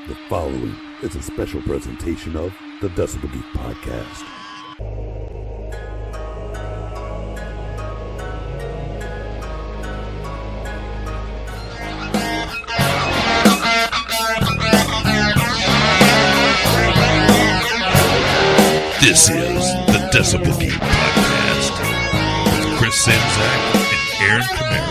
The following is a special presentation of the Decibel Geek podcast. This is the Decibel Geek podcast with Chris Czynszak and Aaron Camaro.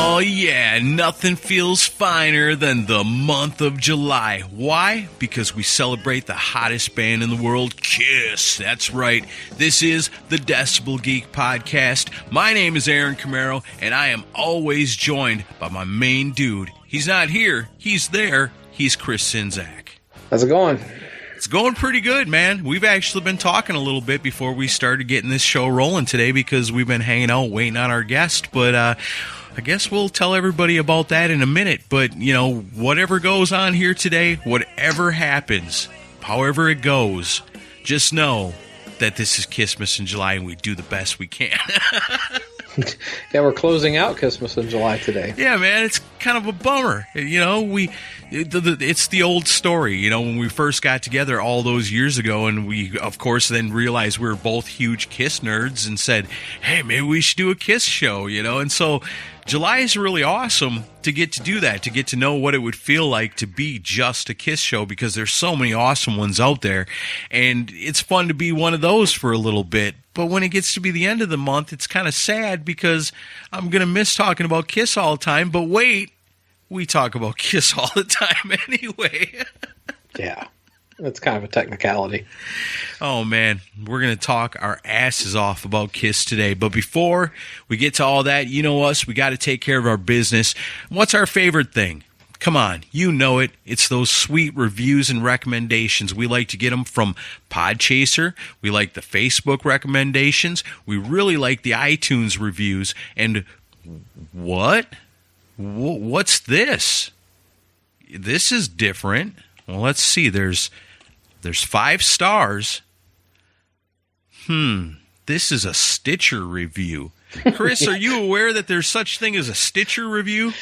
Oh yeah, nothing feels finer than the month of July. Why? Because we celebrate the hottest band in the world, KISS. That's right. This is the Decibel Geek podcast. My name is Aaron Camaro, and I am always joined by my main dude. He's not here. He's there. He's Chris Czynszak. How's it going? It's going pretty good, man. We've actually been talking a little bit before we started getting this show rolling today because we've been hanging out waiting on our guest. But I guess we'll tell everybody about that in a minute. But, you know, whatever goes on here today, whatever happens, however it goes, just know that this is KISSmas in July and we do the best we can. Yeah, we're closing out KISSmas in July today. Yeah, man, it's kind of a bummer. You know, it's the old story, you know, when we first got together all those years ago, and we, of course, then realized we were both huge KISS nerds and said, hey, maybe we should do a KISS show, you know, and so July is really awesome to get to do that, to get to know what it would feel like to be just a KISS show, because there's so many awesome ones out there, and it's fun to be one of those for a little bit. But when it gets to be the end of the month, it's kind of sad because I'm going to miss talking about KISS all the time. But wait, we talk about KISS all the time anyway. Yeah, that's kind of a technicality. Oh, man, we're going to talk our asses off about KISS today. But before we get to all that, you know us, we got to take care of our business. What's our favorite thing? Come on, you know it. It's those sweet reviews and recommendations. We like to get them from Podchaser. We like the Facebook recommendations. We really like the iTunes reviews. And what? What's this? This is different. Well, let's see. There's 5 stars. This is a Stitcher review. Chris, are you aware that there's such thing as a Stitcher review?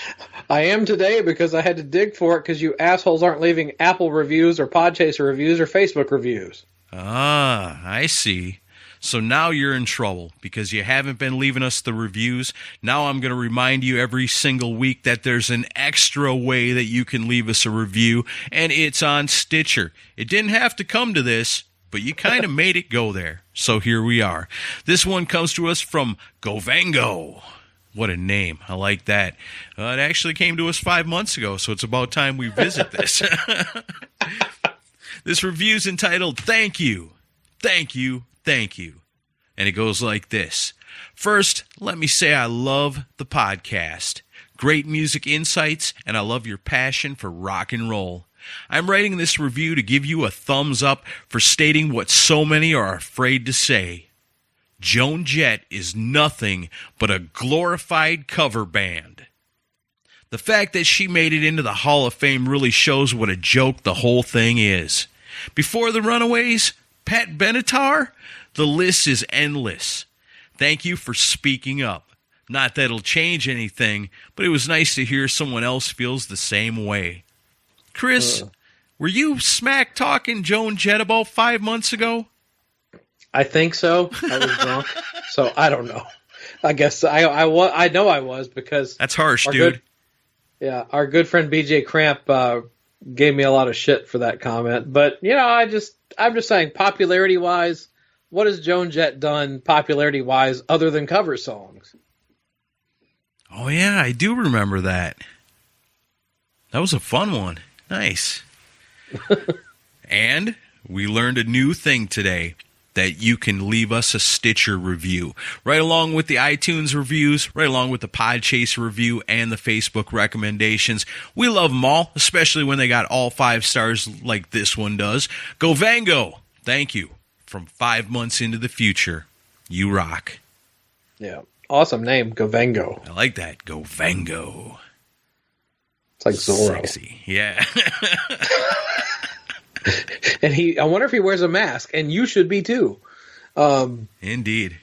I am today because I had to dig for it because you assholes aren't leaving Apple reviews or Podchaser reviews or Facebook reviews. Ah, I see. So now you're in trouble because you haven't been leaving us the reviews. Now I'm going to remind you every single week that there's an extra way that you can leave us a review, and it's on Stitcher. It didn't have to come to this, but you kind of made it go there. So here we are. This one comes to us from Govango. What a name. I like that. It actually came to us 5 months ago, so it's about time we visit this. This review's entitled, Thank You, Thank You, Thank You. And it goes like this. First, let me say I love the podcast. Great music insights, and I love your passion for rock and roll. I'm writing this review to give you a thumbs up for stating what so many are afraid to say. Joan Jett is nothing but a glorified cover band. The fact that she made it into the Hall of Fame really shows what a joke the whole thing is. Before the Runaways, Pat Benatar, the list is endless. Thank you for speaking up. Not that it'll change anything, but it was nice to hear someone else feels the same way. Chris, were you smack-talking Joan Jett about 5 months ago? I think so. I was drunk, so I don't know. I guess I know I was because... That's harsh, dude. Our good friend BJ Cramp gave me a lot of shit for that comment. But, you know, I'm just saying, popularity-wise, what has Joan Jett done popularity-wise other than cover songs? Oh, yeah, I do remember that. That was a fun one. Nice. And we learned a new thing today, that you can leave us a Stitcher review. Right along with the iTunes reviews, right along with the Podchaser review and the Facebook recommendations. We love them all, especially when they got all 5 stars like this one does. Govango, thank you. From 5 months into the future, you rock. Yeah, awesome name, Govango. I like that, Govango. It's like Zorro. Sexy, yeah. And I wonder if he wears a mask, and you should be too. Indeed.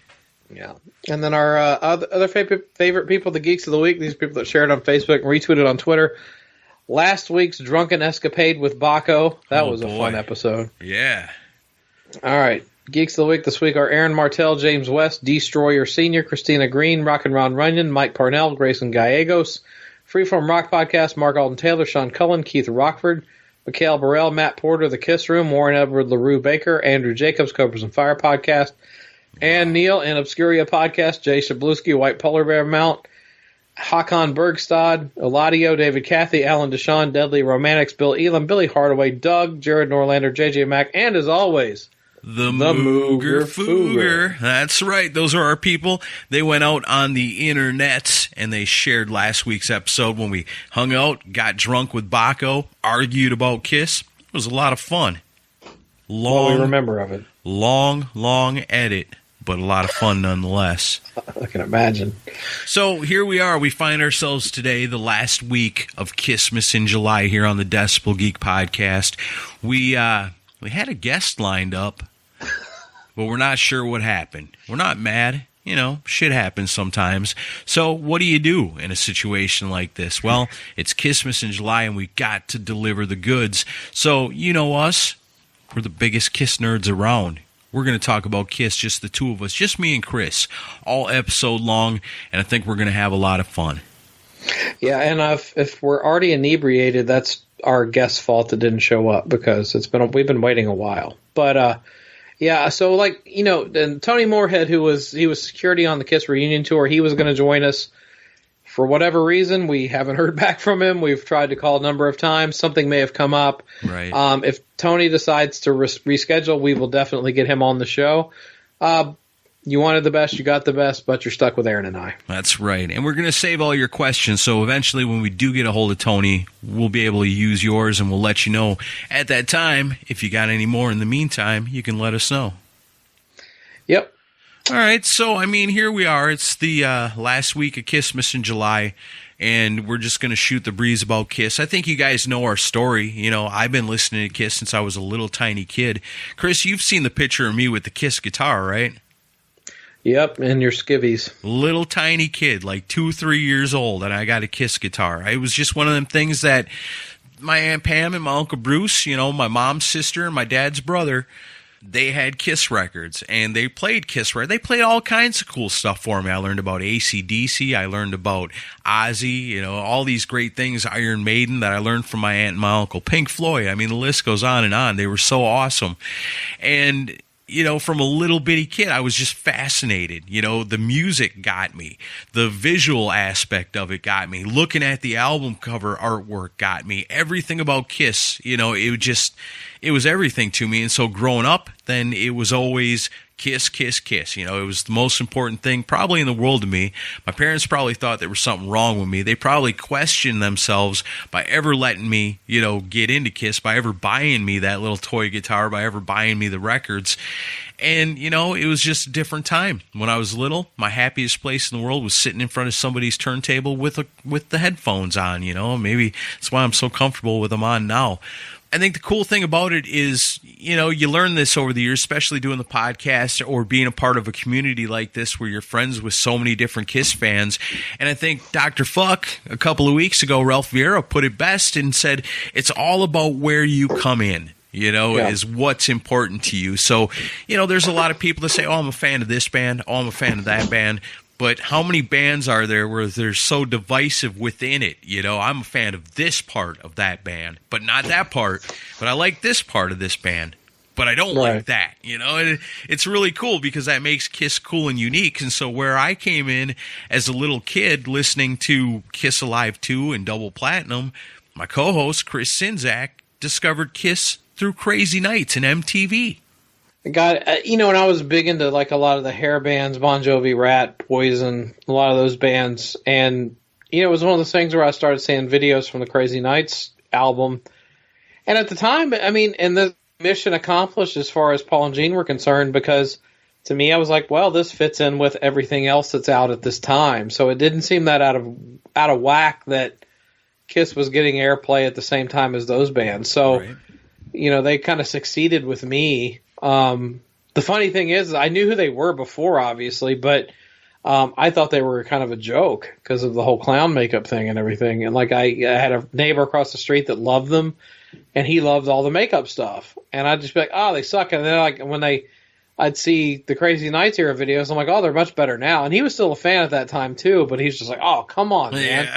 Yeah. And then our other favorite people, the Geeks of the Week, these people that shared on Facebook and retweeted on Twitter. Last week's drunken escapade with Baco. That was a fun episode. Yeah. All right. Geeks of the Week this week are Aaron Martell, James West, Destroyer Sr., Christina Green, Rock and Ron Runyon, Mike Parnell, Grayson Gallegos, Freeform Rock Podcast, Mark Alden Taylor, Sean Cullen, Keith Rockford, Mikhail Burrell, Matt Porter, The Kiss Room, Warren Edward, LaRue Baker, Andrew Jacobs, Cobras and Fire Podcast, and Neil and Obscuria Podcast, Jay Shabluski, White Polar Bear Mount, Hakan Bergstad, Eladio, David Cathy, Alan Deshawn, Deadly Romantics, Bill Elam, Billy Hardaway, Doug, Jared Norlander, JJ Mack, and as always, the Mooger Fooger. That's right. Those are our people. They went out on the internet and they shared last week's episode when we hung out, got drunk with Baco, argued about Kiss. It was a lot of fun. Long, we remember of it. Long edit, but a lot of fun nonetheless. I can imagine. So here we are. We find ourselves today, the last week of KISSmas in July here on the Decibel Geek podcast. We had a guest lined up, but we're not sure what happened. We're not mad. You know, shit happens sometimes. So what do you do in a situation like this? Well, it's KISSmas in July, and we got to deliver the goods. So, you know us. We're the biggest Kiss nerds around. We're going to talk about Kiss, just the two of us, just me and Chris, all episode long, and I think we're going to have a lot of fun. Yeah, and if we're already inebriated, that's our guest's fault that didn't show up because we've been waiting a while. But yeah, so like and Tony Moorhead, he was security on the Kiss reunion tour, he was going to join us. For whatever reason, we haven't heard back from him. We've tried to call a number of times. Something may have come up. Right. If Tony decides to reschedule, we will definitely get him on the show. You wanted the best, you got the best, but you're stuck with Aaron and I. That's right. And we're going to save all your questions, so eventually when we do get a hold of Tony, we'll be able to use yours, and we'll let you know at that time. If you got any more in the meantime, you can let us know. Yep. All right, so, I mean, here we are. It's the last week of KISSmas in July, and we're just going to shoot the breeze about Kiss. I think you guys know our story. You know, I've been listening to Kiss since I was a little tiny kid. Chris, you've seen the picture of me with the Kiss guitar, right? Yep, and your skivvies. Little tiny kid, like 2-3 years old, and I got a Kiss guitar. It was just one of them things that my Aunt Pam and my Uncle Bruce, my mom's sister and my dad's brother, they had Kiss records, and they played Kiss records. They played all kinds of cool stuff for me. I learned about AC/DC. I learned about Ozzy, all these great things, Iron Maiden, that I learned from my aunt and my uncle. Pink Floyd, I mean, the list goes on and on. They were so awesome. And from a little bitty kid, I was just fascinated. The music got me. The visual aspect of it got me. Looking at the album cover artwork got me. Everything about Kiss, it was everything to me. And so growing up, then it was always Kiss, Kiss, Kiss. It was the most important thing probably in the world to me. My parents probably thought there was something wrong with me. They probably questioned themselves by ever letting me, get into Kiss, by ever buying me that little toy guitar, by ever buying me the records. And, it was just a different time. When I was little, my happiest place in the world was sitting in front of somebody's turntable with the headphones on, Maybe that's why I'm so comfortable with them on now. I think the cool thing about it is, you learn this over the years, especially doing the podcast or being a part of a community like this where you're friends with so many different Kiss fans. And I think Dr. Fuck, a couple of weeks ago, Ralph Vieira put it best and said, it's all about where you come in. Is what's important to you. So, there's a lot of people that say, oh, I'm a fan of this band. Oh, I'm a fan of that band. But how many bands are there where they're so divisive within it? I'm a fan of this part of that band, but not that part. But I like this part of this band, but I don't like that. It's really cool because that makes Kiss cool and unique. And so where I came in as a little kid listening to Kiss Alive 2 and Double Platinum, my co-host, Chris Sinzak, discovered Kiss through Crazy Nights and MTV. God, when I was big into like a lot of the hair bands, Bon Jovi, Rat, Poison, a lot of those bands, and it was one of those things where I started seeing videos from the Crazy Nights album, and at the time, and the mission accomplished as far as Paul and Gene were concerned, because to me, I was like, well, this fits in with everything else that's out at this time, so it didn't seem that out of whack that Kiss was getting airplay at the same time as those bands. So, they kind of succeeded with me. the funny thing is, I knew who they were before, obviously, but I thought they were kind of a joke because of the whole clown makeup thing and everything. And like I had a neighbor across the street that loved them, and he loved all the makeup stuff. And I'd just be like, oh, they suck. And then like when I'd see the Crazy Nights era videos, I'm like, oh, they're much better now. And he was still a fan at that time too, but he's just like, oh, come on, man.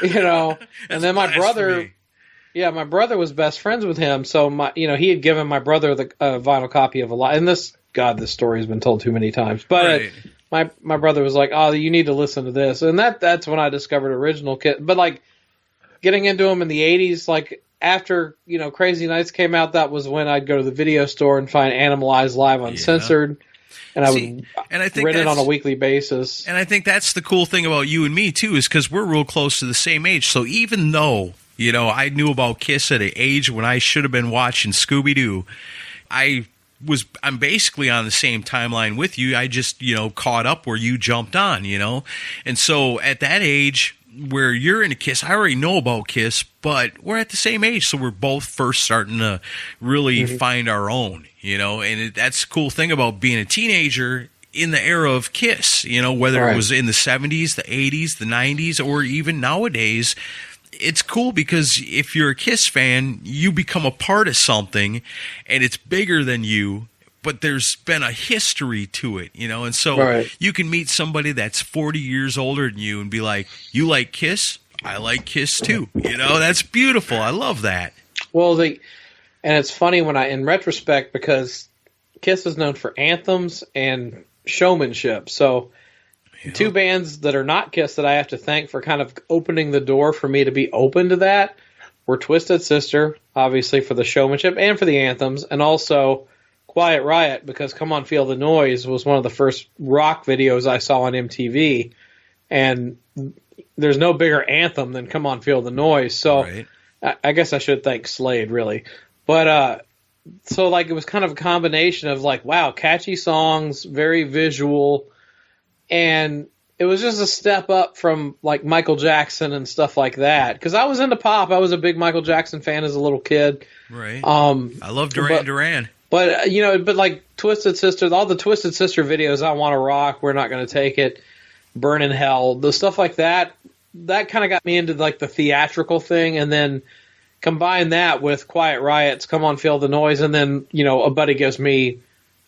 Yeah. And then my brother. Yeah, my brother was best friends with him, so he had given my brother the vinyl copy of a lot. And this story has been told too many times. But my brother was like, "Oh, you need to listen to this," and that's when I discovered original Kiss. But like getting into them in the '80s, like after Crazy Nights came out, that was when I'd go to the video store and find Animalized Live Uncensored. And I would rent it on a weekly basis. And I think that's the cool thing about you and me too, is because we're real close to the same age. So even though I knew about Kiss at an age when I should have been watching Scooby-Doo, I'm basically on the same timeline with you. I just, caught up where you jumped on, And so at that age where you're into Kiss, I already know about Kiss, but we're at the same age. So we're both first starting to really find our own, and that's the cool thing about being a teenager in the era of Kiss, whether it was in the 70s, the 80s, the 90s, or even nowadays. It's cool because if you're a Kiss fan, you become a part of something, and it's bigger than you, but there's been a history to it, and so you can meet somebody that's 40 years older than you and be like, you like Kiss? I like Kiss too. That's beautiful. I love that. Well, and it's funny in retrospect, because Kiss is known for anthems and showmanship, so two bands that are not Kiss that I have to thank for kind of opening the door for me to be open to that were Twisted Sister, obviously for the showmanship and for the anthems, and also Quiet Riot, because Come On Feel the Noise was one of the first rock videos I saw on MTV, and there's no bigger anthem than Come On Feel the Noise, so I guess I should thank Slade, really. But so like it was kind of a combination of like, wow, catchy songs, very visual, and it was just a step up from like Michael Jackson and stuff like that. Because I was into pop. I was a big Michael Jackson fan as a little kid. Right. I love Duran. But but like Twisted Sister, all the Twisted Sister videos, I Want to Rock, We're Not Going to Take It, Burn in Hell, the stuff like that. That kind of got me into like the theatrical thing, and then combine that with Quiet Riot's Come On Feel the Noise, and then a buddy gives me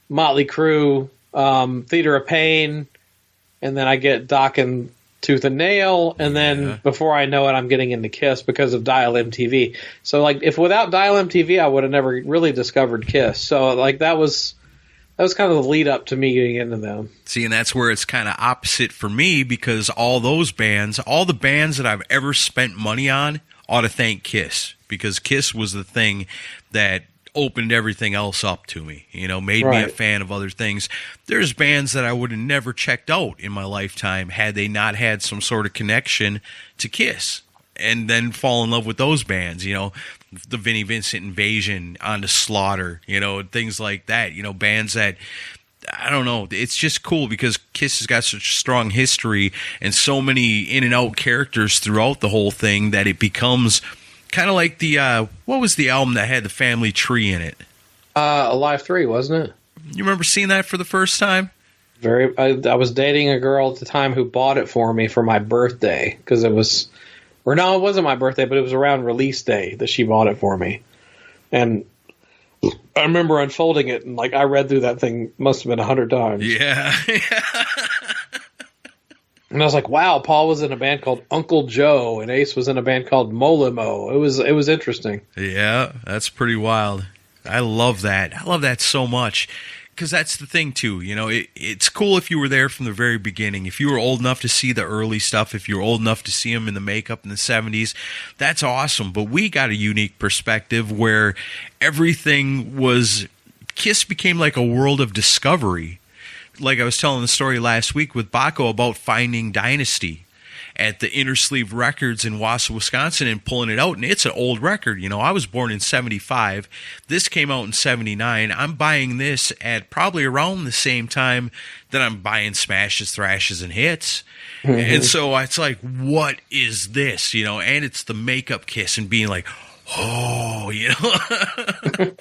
Motley Crue, Theater of Pain. And then I get Doc and Tooth and Nail, and then before I know it, I'm getting into Kiss because of Dial MTV. So, like, if without Dial MTV, I would have never really discovered Kiss. So, like, that was kind of the lead up to me getting into them. See, and that's where it's kind of opposite for me, because all the bands that I've ever spent money on ought to thank Kiss, because Kiss was the thing that opened everything else up to me, made me a fan of other things. There's bands that I would have never checked out in my lifetime had they not had some sort of connection to Kiss, and then fall in love with those bands, the Vinnie Vincent Invasion, On to Slaughter, things like that, bands that, I don't know, it's just cool because Kiss has got such a strong history and so many in and out characters throughout the whole thing that it becomes kind of like the, what was the album that had the family tree in it? Alive 3, wasn't it? You remember seeing that for the first time? I was dating a girl at the time who bought it for me for my birthday, because it wasn't my birthday, but it was around release day that she bought it for me. And I remember unfolding it, and like I read through that thing must have been 100 times. Yeah. And I was like, wow, Paul was in a band called Uncle Joe, and Ace was in a band called Molimo. It was interesting. Yeah, that's pretty wild. I love that. I love that so much, because that's the thing, too. It's cool if you were there from the very beginning. If you were old enough to see the early stuff, if you were old enough to see them in the makeup in the 70s, that's awesome. But we got a unique perspective where Kiss became like a world of discovery. Like I was telling the story last week with Baco about finding Dynasty at the Inner Sleeve Records in Wausau, Wisconsin, and pulling it out. And it's an old record. I was born in 75. This came out in 79. I'm buying this at probably around the same time that I'm buying Smashes, Thrashes, and Hits. Mm-hmm. And so it's like, what is this? And it's the makeup Kiss, and being like, oh, you know.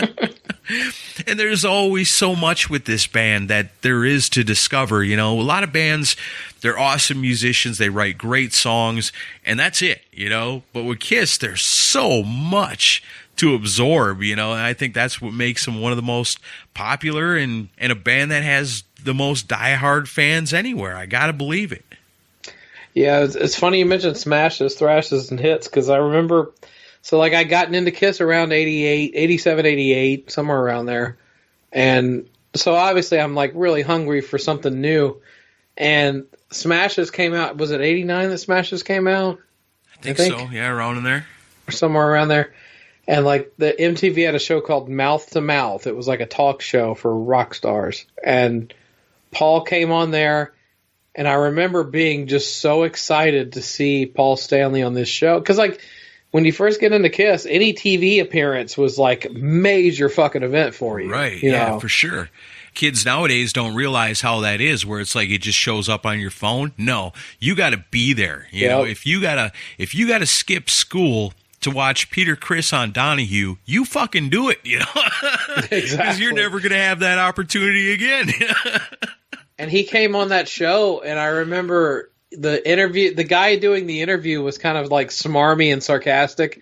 And there's always so much with this band that there is to discover. You know, a lot of bands, they're awesome musicians. They write great songs, and that's it, you know. But with KISS, there's so much to absorb, you know. And I think that's what makes them one of the most popular and a band that has the most diehard fans anywhere. I got to believe it. Yeah, it's funny you mentioned smashes, thrashes, and hits, because I remember... So, like, I gotten into KISS around 88, 87, 88, somewhere around there. And so, obviously, I'm, like, really hungry for something new. And Smashes came out. Was it 89 that Smashes came out? I think so. Yeah, around in there. Or somewhere around there. And, like, the MTV had a show called Mouth to Mouth. It was, like, a talk show for rock stars. And Paul came on there. And I remember being just so excited to see Paul Stanley on this show. Because, like... When you first get into KISS, any TV appearance was like a major fucking event for you. Right, you yeah, know? for sure. Kids nowadays don't realize how that is, where it's like it just shows up on your phone. No, you got to be there. You know, if you gotta skip school to watch Peter Criss on Donahue, you fucking do it. You know, exactly, because you're never gonna have that opportunity again. And he came on that show, and I remember. The guy doing the interview was kind of like smarmy and sarcastic,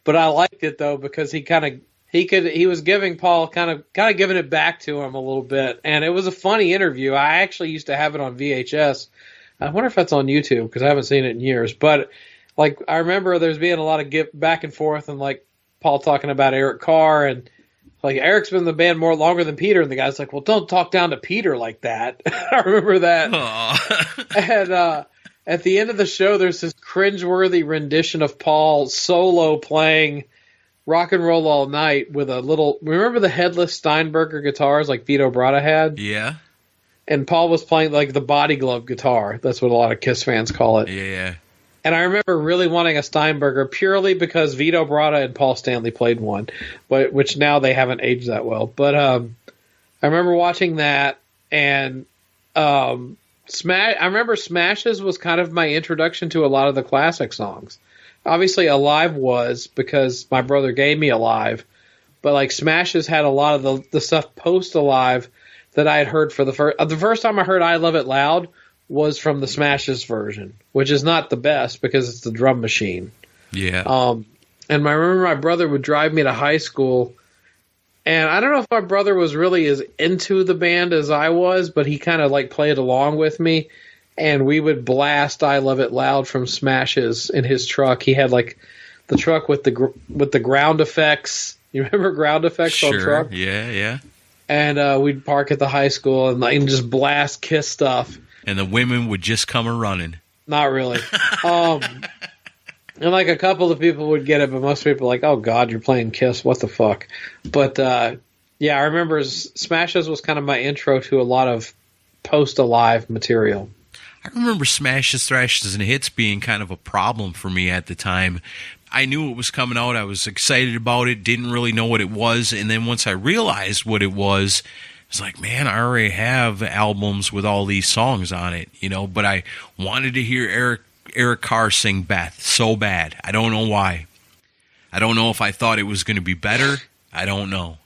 but I liked it though because he was giving Paul kind of giving it back to him a little bit, and it was a funny interview. I actually used to have it on VHS. I wonder if that's on YouTube because I haven't seen it in years. But like I remember there's being a lot of back and forth, and like Paul talking about Eric Carr and. Like, Eric's been in the band longer than Peter, and the guy's like, well, don't talk down to Peter like that. I remember that. And at the end of the show, there's this cringeworthy rendition of Paul solo playing Rock and Roll All Night with a little... Remember the headless Steinberger guitars like Vito Bratta had? Yeah. And Paul was playing, like, the body glove guitar. That's what a lot of KISS fans call it. Yeah. And I remember really wanting a Steinberger purely because Vito Bratta and Paul Stanley played one, but which now they haven't aged that well. But I remember watching that, and I remember Smashes was kind of my introduction to a lot of the classic songs. Obviously, Alive was because my brother gave me Alive, but like Smashes had a lot of the stuff post Alive that I had heard for the first time I heard I Love It Loud. Was from the Smashes version, which is not the best because it's the drum machine. Yeah. And I remember my brother would drive me to high school, and I don't know if my brother was really as into the band as I was, but he kind of like played along with me, and we would blast I Love It Loud from Smashes in his truck. He had like the truck with the ground effects. You remember ground effects on truck? Yeah. And we'd park at the high school and just blast KISS stuff. And the women would just come a-running. Not really. And like a couple of people would get it, but most people were like, oh, God, you're playing KISS. What the fuck? But, yeah, I remember Smashes was kind of my intro to a lot of post-Alive material. I remember Smashes, Thrashes, and Hits being kind of a problem for me at the time. I knew it was coming out. I was excited about it, didn't really know what it was. And then once I realized what it was like, man, I already have albums with all these songs on it, you know, but I wanted to hear Eric Carr sing Beth so bad. I don't know why. I don't know if I thought it was going to be better. I don't know.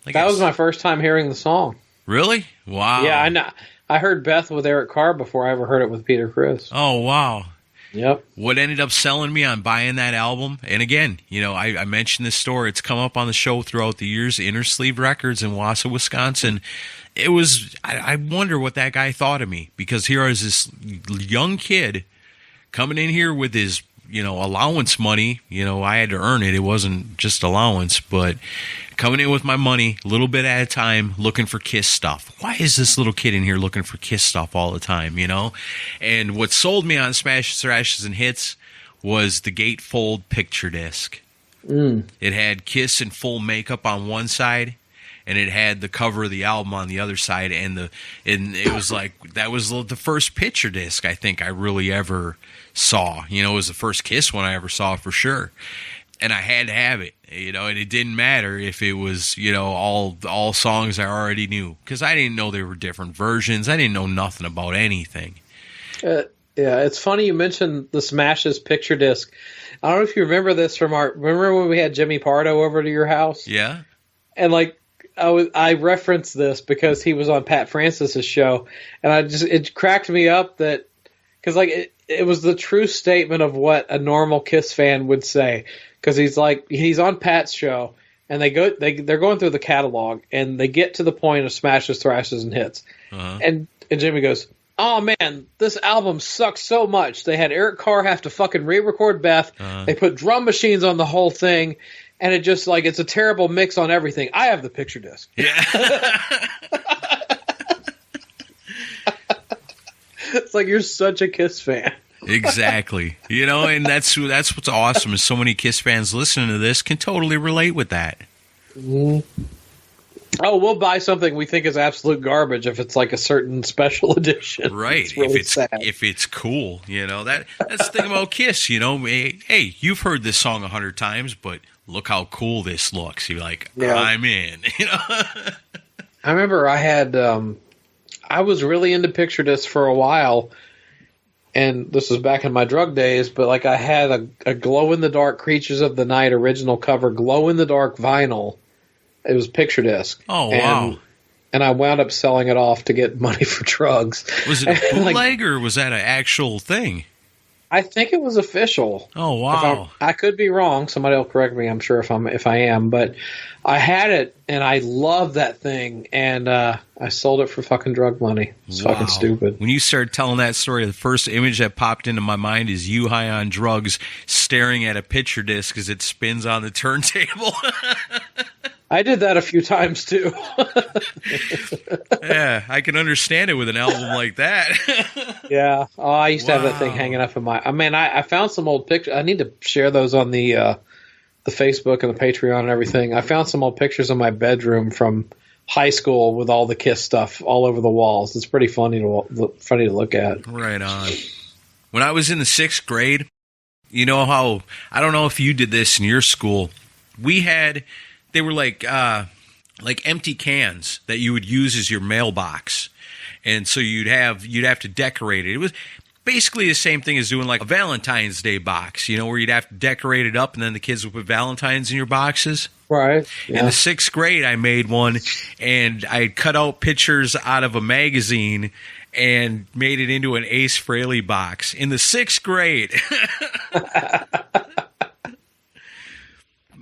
That was my first time hearing the song. Really? Wow. Yeah, I know. I heard Beth with Eric Carr before I ever heard it with Peter Criss. Oh, wow. Yep. What ended up selling me on buying that album, and again, you know, I mentioned this store. It's come up on the show throughout the years, Inner Sleeve Records in Wausau, Wisconsin. It was, I wonder what that guy thought of me, because here is this young kid coming in here with his, you know, allowance money. You know, I had to earn it. It wasn't just allowance, but coming in with my money, a little bit at a time, looking for KISS stuff. Why is this little kid in here looking for KISS stuff all the time, you know? And what sold me on Smashes, Thrashes, and Hits was the gatefold picture disc. It had KISS in full makeup on one side, and it had the cover of the album on the other side, and it was like, that was the first picture disc I think I really ever saw. You know, it was the first KISS one I ever saw for sure. And I had to have it, you know, and it didn't matter if it was, you know, all songs I already knew, because I didn't know there were different versions. I didn't know nothing about anything. Yeah, it's funny you mentioned the Smashes picture disc. I don't know if you remember this from remember when we had Jimmy Pardo over to your house? Yeah. And like I referenced this because he was on Pat Francis's show, and it cracked me up that because like it was the true statement of what a normal Kiss fan would say, because he's on Pat's show and they're going through the catalog and they get to the point of smashes, thrashes, and hits, and Jimmy goes, "Oh man, this album sucks so much. They had Eric Carr have to fucking re-record Beth. They put drum machines on the whole thing, and it just like it's a terrible mix on everything. I have the picture disc." Yeah. It's like you're such a Kiss fan. Exactly. You know, and that's what's awesome is so many Kiss fans listening to this can totally relate with that. Mm-hmm. Oh, we'll buy something we think is absolute garbage if it's like a certain special edition. Right. It's really sad. If it's cool, you know, that's the thing about Kiss, you know, hey, you've heard this song 100 times, but look how cool this looks. You're like, yeah. I'm in, you know. I remember I had I was really into picture discs for a while, and this was back in my drug days, but like I had a glow-in-the-dark Creatures of the Night original cover, glow-in-the-dark vinyl. It was picture disc. Oh, wow. And I wound up selling it off to get money for drugs. Was it a bootleg or was that an actual thing? I think it was official. Oh, wow. I could be wrong. Somebody will correct me, I'm sure, if I am. But I had it, and I loved that thing, and I sold it for fucking drug money. It's fucking stupid. When you started telling that story, the first image that popped into my mind is you high on drugs staring at a picture disc as it spins on the turntable. I did that a few times, too. Yeah, I can understand it with an album like that. Yeah. Oh, I used to have that thing hanging up in my... I mean, I found some old pictures. I need to share those on the Facebook and the Patreon and everything. I found some old pictures in my bedroom from high school with all the Kiss stuff all over the walls. It's pretty funny to look at. Right on. When I was in the 6th grade, you know how... I don't know if you did this in your school. We had... They were like empty cans that you would use as your mailbox, and so you'd have to decorate it. It was basically the same thing as doing like a Valentine's Day box, you know, where you'd have to decorate it up, and then the kids would put Valentines in your boxes. Right. Yeah. In the 6th grade, I made one, and I cut out pictures out of a magazine and made it into an Ace Frehley box in the 6th grade.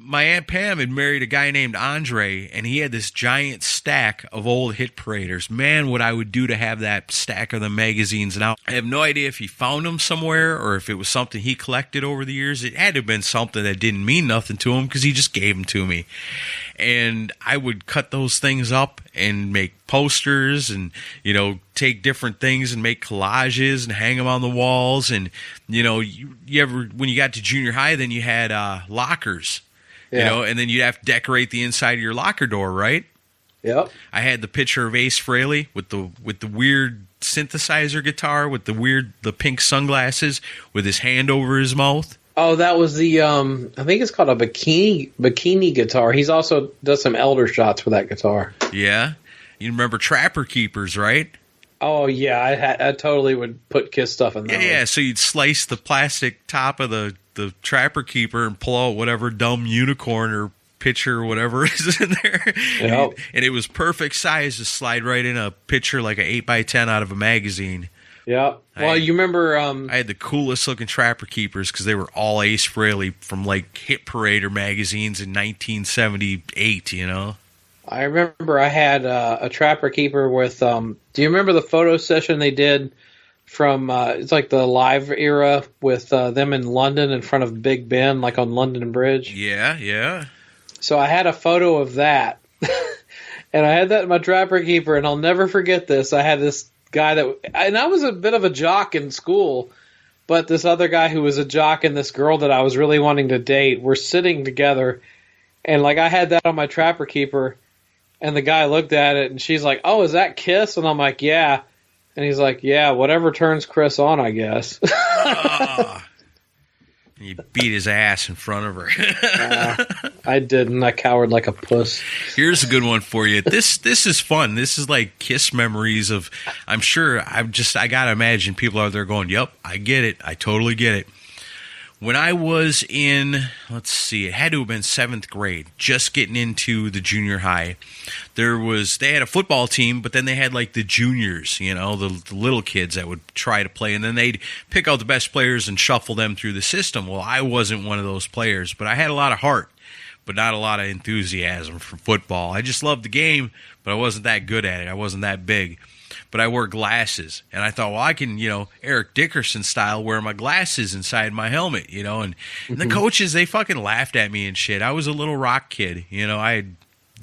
My Aunt Pam had married a guy named Andre, and he had this giant stack of old hit paraders. Man, what I would do to have that stack of the magazines. Now, I have no idea if he found them somewhere or if it was something he collected over the years. It had to have been something that didn't mean nothing to him because he just gave them to me. And I would cut those things up and make posters and, you know, take different things and make collages and hang them on the walls. And, you know, you ever, when you got to junior high, then you had lockers. Yeah. You know, and then you'd have to decorate the inside of your locker door, right? Yep. I had the picture of Ace Frehley with the weird synthesizer guitar with the pink sunglasses with his hand over his mouth. Oh, that was the I think it's called a bikini guitar. He's also does some elder shots with that guitar. Yeah. You remember Trapper Keepers, right? Oh yeah, I totally would put Kiss stuff in there. Yeah, so you'd slice the plastic top of the Trapper Keeper and pull out whatever dumb unicorn or picture or whatever is in there. Yep. And it was perfect size to slide right in a picture like an 8x10 out of a magazine. Yeah. Well, you remember... I had the coolest looking Trapper Keepers because they were all Ace Frehley from like Hit Parader magazines in 1978, you know? I remember I had a Trapper Keeper with... do you remember the photo session they did from... it's like the live era with them in London in front of Big Ben, like on London Bridge? Yeah, yeah. So I had a photo of that. And I had that in my Trapper Keeper, and I'll never forget this. I had this guy and I was a bit of a jock in school, but this other guy who was a jock and this girl that I was really wanting to date were sitting together, and like I had that on my Trapper Keeper, and the guy looked at it and she's like, "Oh, is that Kiss?" And I'm like, "Yeah." And he's like, "Yeah, whatever turns Chris on, I guess." You beat his ass in front of her. I didn't. I cowered like a puss. Here's a good one for you. This is fun. This is like Kiss memories of. I'm sure. I gotta imagine people out there going, "Yep, I get it. I totally get it." When I was in, let's see, it had to have been 7th grade, just getting into the junior high. They had a football team, but then they had like the juniors, the little kids that would try to play, and then they'd pick out the best players and shuffle them through the system. Well, I wasn't one of those players, but I had a lot of heart, but not a lot of enthusiasm for football. I just loved the game, but I wasn't that good at it. I wasn't that big. But I wore glasses, and I thought, well, I can, Eric Dickerson style, wear my glasses inside my helmet, and the coaches, they fucking laughed at me and shit. I was a little rock kid, I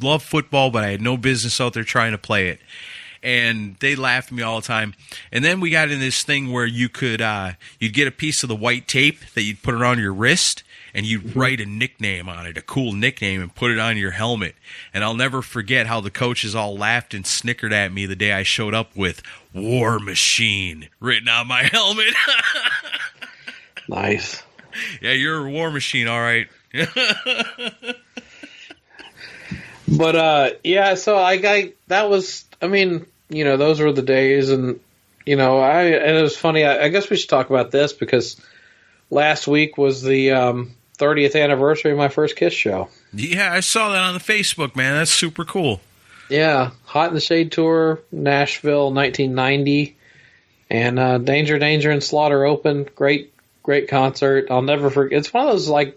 loved football, but I had no business out there trying to play it. And they laughed at me all the time. And then we got in this thing where you could, you'd get a piece of the white tape that you'd put around your wrist, and you'd write a nickname on it, a cool nickname, and put it on your helmet. And I'll never forget how the coaches all laughed and snickered at me the day I showed up with War Machine written on my helmet. Nice. Yeah, you're a war machine, all right. But, yeah, so that was, those were the days, and, and it was funny. I guess we should talk about this because last week was the 30th anniversary of my first Kiss show. Yeah, I saw that on the Facebook, man. That's super cool. Yeah, Hot in the Shade Tour, Nashville, 1990, and Danger, Danger, and Slaughter opened. Great concert. I'll never forget. It's one of those,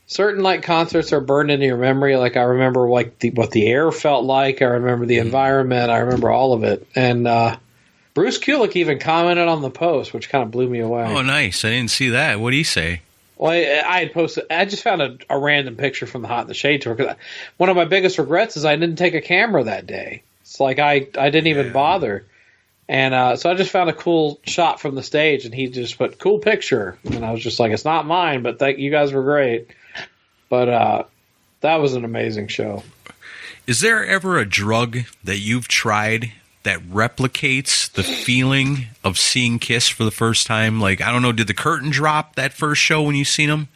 certain, concerts are burned into your memory. I remember, what the air felt like. I remember the environment. I remember all of it. And Bruce Kulick even commented on the post, which kind of blew me away. Oh, nice. I didn't see that. What did he say? Well, I had posted. I just found a random picture from the Hot in the Shade tour. Cause one of my biggest regrets is I didn't take a camera that day. It's like I didn't even bother, and so I just found a cool shot from the stage, and he just put "cool picture," and I was just like, "It's not mine, but thank you guys were great." But that was an amazing show. Is there ever a drug that you've tried that replicates the feeling of seeing Kiss for the first time? I don't know, did the curtain drop that first show when you seen them?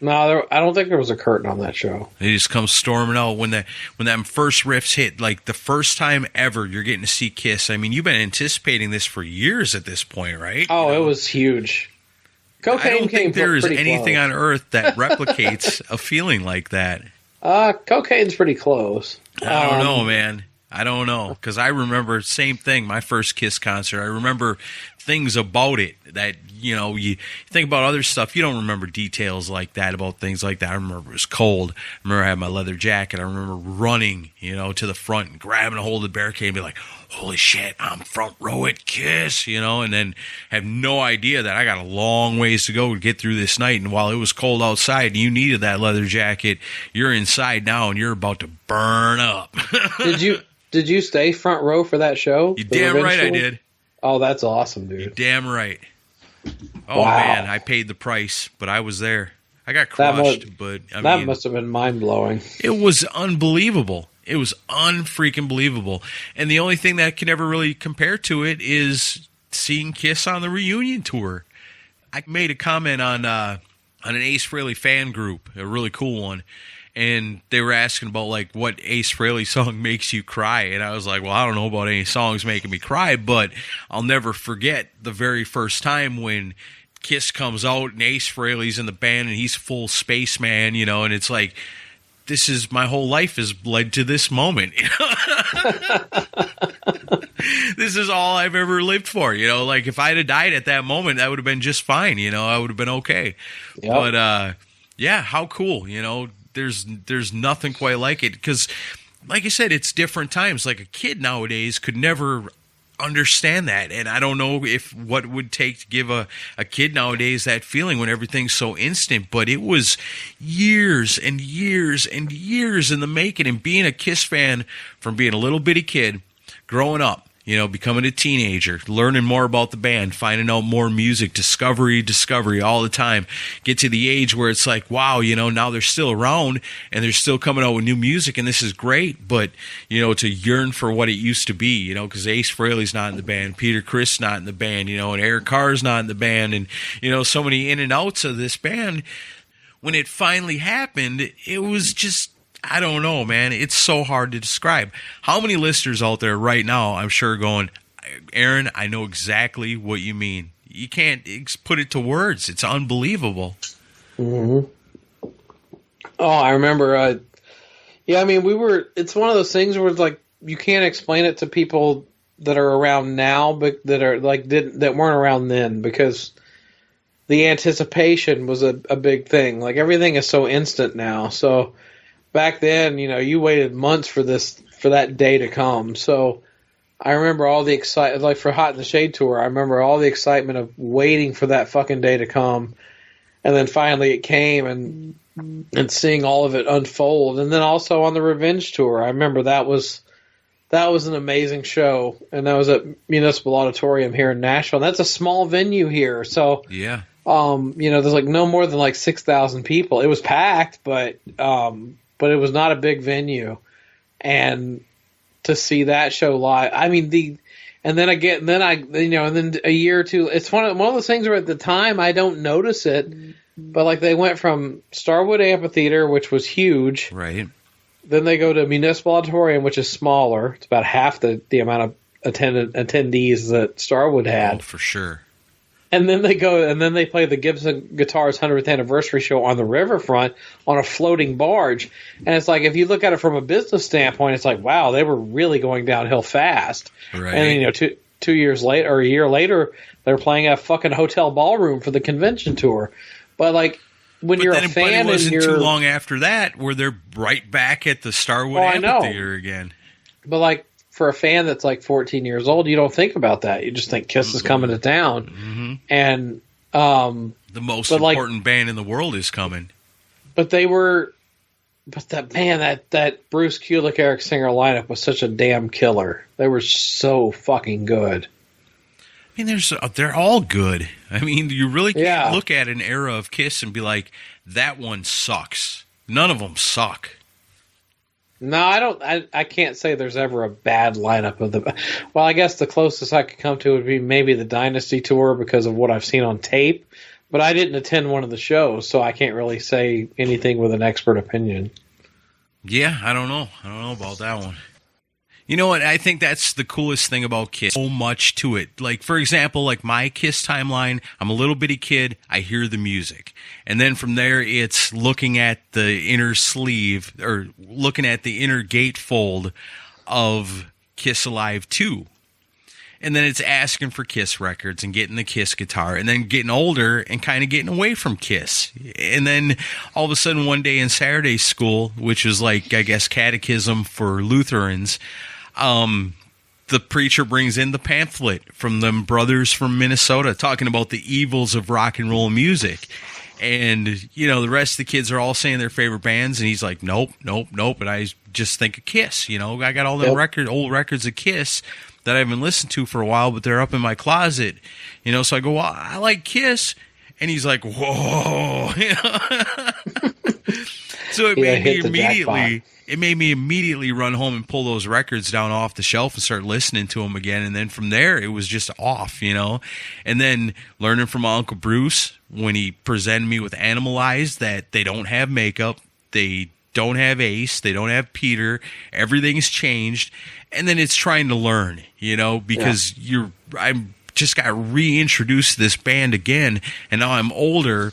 No, I don't think there was a curtain on that show. They just come storming out when them first riffs hit, the first time ever you're getting to see Kiss. You've been anticipating this for years at this point, right? Oh, it was huge. Cocaine I don't think there is anything close on earth that replicates a feeling like that. Cocaine's pretty close. I don't know, man. I don't know, because I remember same thing, my first Kiss concert. I remember things about it that, you think about other stuff, you don't remember details like that about things like that. I remember it was cold. I remember I had my leather jacket. I remember running, to the front and grabbing a hold of the barricade and be like, holy shit, I'm front row at Kiss, and then have no idea that I got a long ways to go to get through this night. And while it was cold outside, you needed that leather jacket. You're inside now and you're about to burn up. Did you stay front row for that show? You damn right I did. Oh, that's awesome, dude. You damn right. Oh, wow. Man, I paid the price, but I was there. I got crushed, but that must have been mind-blowing. It was unbelievable. It was unfreaking believable. And the only thing that can ever really compare to it is seeing Kiss on the reunion tour. I made a comment on an Ace Frehley fan group, a really cool one, and they were asking about what Ace Frehley song makes you cry, and I was like, well, I don't know about any songs making me cry, but I'll never forget the very first time when Kiss comes out and Ace Frehley's in the band and he's full spaceman, and it's like, this is my whole life has led to this moment. This is all I've ever lived for. If I'd have died at that moment, that would have been just fine. I would have been okay. Yep. But yeah, how cool. There's nothing quite like it because, like I said, it's different times. A kid nowadays could never understand that, and I don't know if what it would take to give a kid nowadays that feeling when everything's so instant, but it was years and years and years in the making, and being a Kiss fan from being a little bitty kid growing up, becoming a teenager, learning more about the band, finding out more music, discovery all the time. Get to the age where it's like, wow, now they're still around and they're still coming out with new music and this is great. But, to yearn for what it used to be, because Ace Frehley's not in the band, Peter Criss not in the band, and Eric Carr's not in the band, and, so many in and outs of this band. when it finally happened, it was just, I don't know, man. It's so hard to describe. How many listeners out there right now, I'm sure, going, Aaron, I know exactly what you mean. You can't put it to words. It's unbelievable. Mm-hmm. Oh, I remember. Yeah, I mean, it's one of those things where it's like you can't explain it to people that are around now, but that are like that weren't around then, because the anticipation was a big thing. Like, everything is so instant now. So back then, you waited months for that day to come. So I remember all the excitement, like for Hot in the Shade tour, I remember all the excitement of waiting for that fucking day to come. And then finally it came, and seeing all of it unfold. And then also on the Revenge tour, I remember that was an amazing show. And that was at Municipal Auditorium here in Nashville. And that's a small venue here. So, yeah. There's like no more than like 6,000 people. It was packed, but it was not a big venue. And to see that show live, I mean, and then a year or two, it's one of those things where at the time I don't notice it, but like they went from Starwood Amphitheater, which was huge. Right. Then they go to Municipal Auditorium, which is smaller. It's about half the amount of attendees that Starwood had. Oh, for sure. And then they play the Gibson Guitars 100th anniversary show on the riverfront on a floating barge. And it's like, if you look at it from a business standpoint, it's like, wow, they were really going downhill fast. Right. And then, 2 years later, or a year later, they're playing a fucking hotel ballroom for the convention tour. But like, when you're a fan, but it wasn't and too long after that where they're right back at the Starwood Amphitheater again. But like, for a fan that's like 14 years old, you don't think about that. You just think Kiss is coming to town. Mm-hmm. And the most important band in the world is coming. But that Bruce Kulick, Eric Singer lineup was such a damn killer. They were so fucking good. I mean, they're all good. I mean, you really can't look at an era of Kiss and be like, that one sucks. None of them suck. No, I don't. I can't say there's ever a bad lineup of the. Well, I guess the closest I could come to would be maybe the Dynasty tour because of what I've seen on tape. But I didn't attend one of the shows, so I can't really say anything with an expert opinion. Yeah, I don't know. I don't know about that one. You know what? I think that's the coolest thing about Kiss. So much to it. Like, for example, like my Kiss timeline, I'm a little bitty kid. I hear the music. And then from there, it's looking at the inner sleeve or looking at the inner gatefold of Kiss Alive 2. And then it's asking for Kiss records and getting the Kiss guitar and then getting older and kind of getting away from Kiss. And then all of a sudden one day in Saturday school, which was like, I guess, catechism for Lutherans, the preacher brings in the pamphlet from them brothers from Minnesota talking about the evils of rock and roll music. And, the rest of the kids are all saying their favorite bands. And he's like, nope. And I just think of Kiss. I got all the old records of Kiss that I haven't listened to for a while, but they're up in my closet. So I go, well, I like Kiss. And he's like, whoa. So it made me immediately run home and pull those records down off the shelf and start listening to them again. And then from there, it was just off, And then learning from my Uncle Bruce when he presented me with Animalized that they don't have makeup, they don't have Ace, they don't have Peter, everything's changed. And then it's trying to learn, because I'm just got reintroduced to this band again, and now I'm older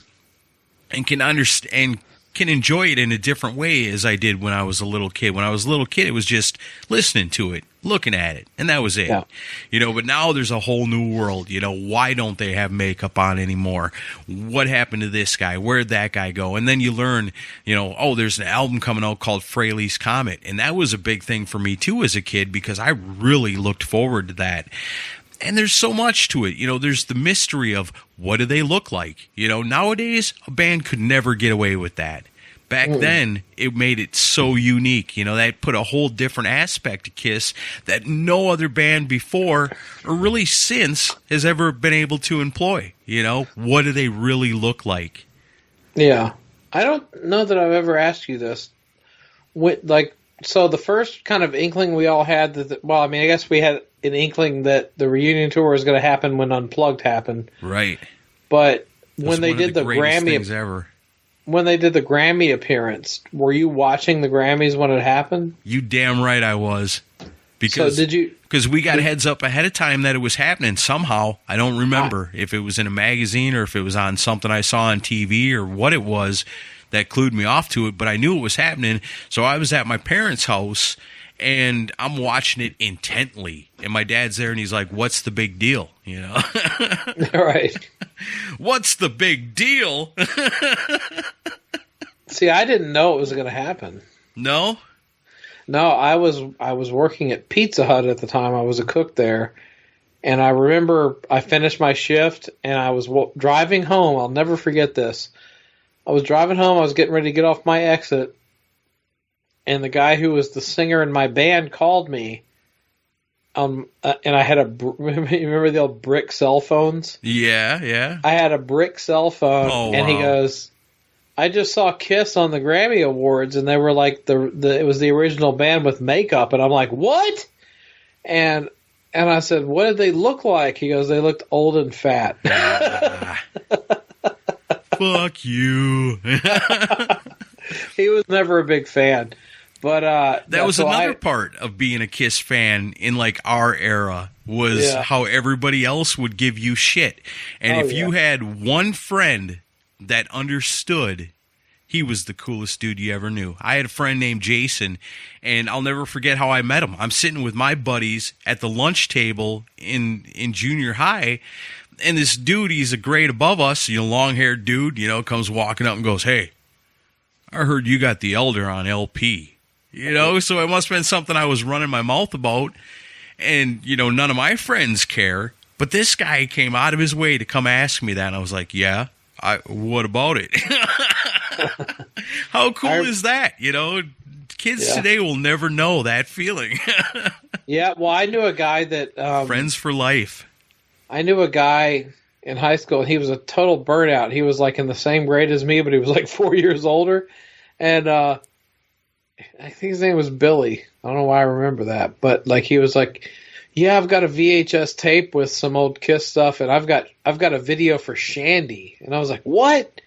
and can understand, can enjoy it in a different way as I did when I was a little kid. When I was a little kid, it was just listening to it, looking at it, and that was it. Yeah. But now there's a whole new world. Why don't they have makeup on anymore? What happened to this guy? Where'd that guy go? And then you learn, there's an album coming out called Fraley's Comet, and that was a big thing for me too as a kid because I really looked forward to that. And there's so much to it. There's the mystery of what do they look like? Nowadays, a band could never get away with that. Back then, it made it so unique. That put a whole different aspect to Kiss that no other band before or really since has ever been able to employ. What do they really look like? Yeah. I don't know that I've ever asked you this. So the first kind of inkling we all had I guess we had an inkling that the reunion tour was going to happen when Unplugged happened. Right. But when they did the Grammy, things ever. when they did the Grammy appearance, were you watching the Grammys when it happened? You damn right I was. Because, so did you? Because we got heads up ahead of time that it was happening somehow. I don't remember if it was in a magazine or if it was on something I saw on TV or what it was that clued me off to it, but I knew it was happening. So I was at my parents' house, and I'm watching it intently. And my dad's there, and he's like, what's the big deal? You know? All right. What's the big deal? See, I didn't know it was going to happen. No? No, I was working at Pizza Hut at the time. I was a cook there. And I remember I finished my shift, and I was driving home. I'll never forget this. I was driving home. I was getting ready to get off my exit. And the guy who was the singer in my band called me. And I had remember the old brick cell phones? Yeah, yeah. I had a brick cell phone, and wow. he goes, I just saw Kiss on the Grammy Awards, and they were like it was the original band with makeup, and I'm like, what? And I said, what did they look like? He goes, they looked old and fat. Fuck you. He was never a big fan. But that was another part of being a Kiss fan in like our era was how everybody else would give you shit. And if you had one friend that understood, he was the coolest dude you ever knew. I had a friend named Jason, and I'll never forget how I met him. I'm sitting with my buddies at the lunch table in junior high, and this dude, he's a grade above us, long-haired dude, comes walking up and goes, hey, I heard you got the Elder on LP. So it must have been something I was running my mouth about, and, none of my friends care. But this guy came out of his way to come ask me that, and I was like, yeah, what about it? How cool is that? Kids today will never know that feeling. Yeah, well, I knew a guy that... Friends for life. I knew a guy in high school, and he was a total burnout. He was, like, in the same grade as me, but he was, like, 4 years older. And I think his name was Billy. I don't know why I remember that. But, like, he was like, yeah, I've got a VHS tape with some old Kiss stuff, and I've got a video for Shandy. And I was like, what?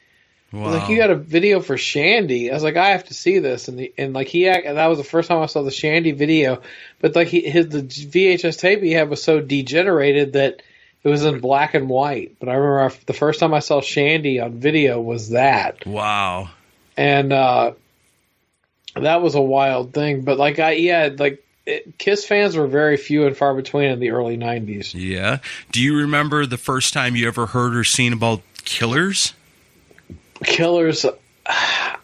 Wow. I was like, you got a video for Shandy? I was like, I have to see this. And that was the first time I saw the Shandy video. But like the VHS tape he had was so degenerated that it was in black and white. But I remember the first time I saw Shandy on video was that. Wow. And that was a wild thing. But Kiss fans were very few and far between in the early 90s. Yeah. Do you remember the first time you ever heard or seen about Killers? Killers, I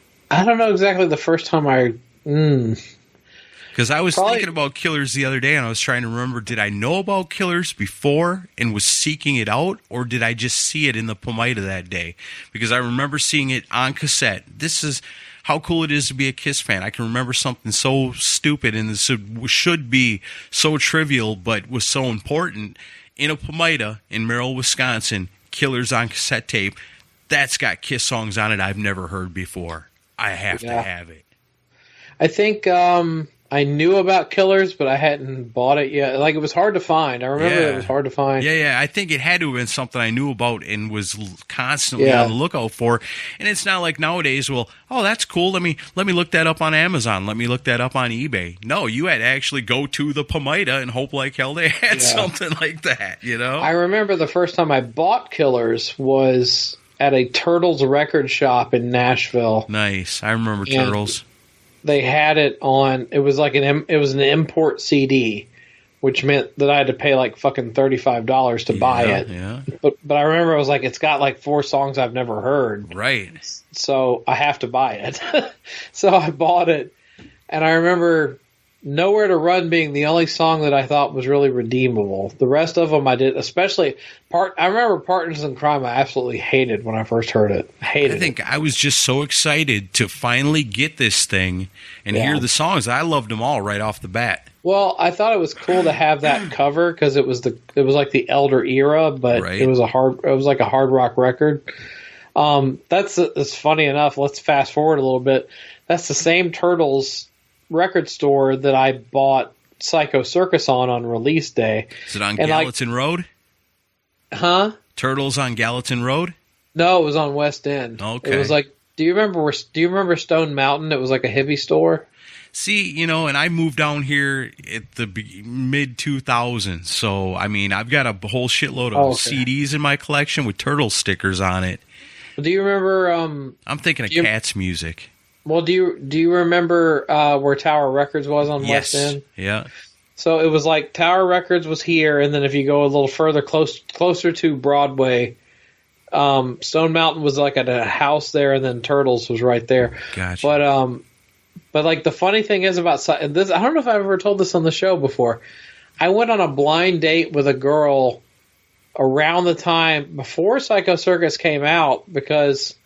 don't know exactly the first time because I was thinking about Killers the other day, and I was trying to remember, did I know about Killers before and was seeking it out, or did I just see it in the Pomida that day? Because I remember seeing it on cassette. This is how cool it is to be a Kiss fan. I can remember something so stupid and this should be so trivial, but was so important. In a Pomida in Merrill, Wisconsin, Killers on cassette tape. That's got Kiss songs on it I've never heard before. I have to have it. I think I knew about Killers, but I hadn't bought it yet. Like, it was hard to find. I remember it was hard to find. Yeah. I think it had to have been something I knew about and was constantly on the lookout for. And it's not like nowadays, well, oh, that's cool. Let me look that up on Amazon. Let me look that up on eBay. No, you had to actually go to the Pomida and hope like hell they had something like that, I remember the first time I bought Killers was at a Turtles record shop in Nashville. Nice. I remember Turtles. They had it on, it was an import CD, which meant that I had to pay like fucking $35 to buy it. Yeah. But I remember I was like, it's got like 4 songs I've never heard. Right. So I have to buy it. So I bought it. And I remember Nowhere to Run being the only song that I thought was really redeemable. The rest of them I did, especially I remember Partners in Crime I absolutely hated when I first heard it. I think I was just so excited to finally get this thing and hear the songs. I loved them all right off the bat. Well, I thought it was cool to have that cover because it was like the Elder era, but it was like a hard rock record. That's funny enough. Let's fast forward a little bit. That's the same Turtles record store that I bought Psycho Circus on release day. Is it on Gallatin Road? Huh? Turtles on Gallatin Road? No, it was on West End. Okay. It was like Do you remember Stone Mountain? It was like a hippie store. See, and I moved down here at the mid 2000s, so I mean, I've got a whole shitload of CDs in my collection with turtle stickers on it. Do you remember? I'm thinking of Cats music. Well, do you remember where Tower Records was on West End? Yeah. So it was like Tower Records was here, and then if you go a little further closer to Broadway, Stone Mountain was like at a house there, and then Turtles was right there. Gotcha. But like the funny thing is about this, I don't know if I've ever told this on the show before. I went on a blind date with a girl around the time before Psycho Circus came out because,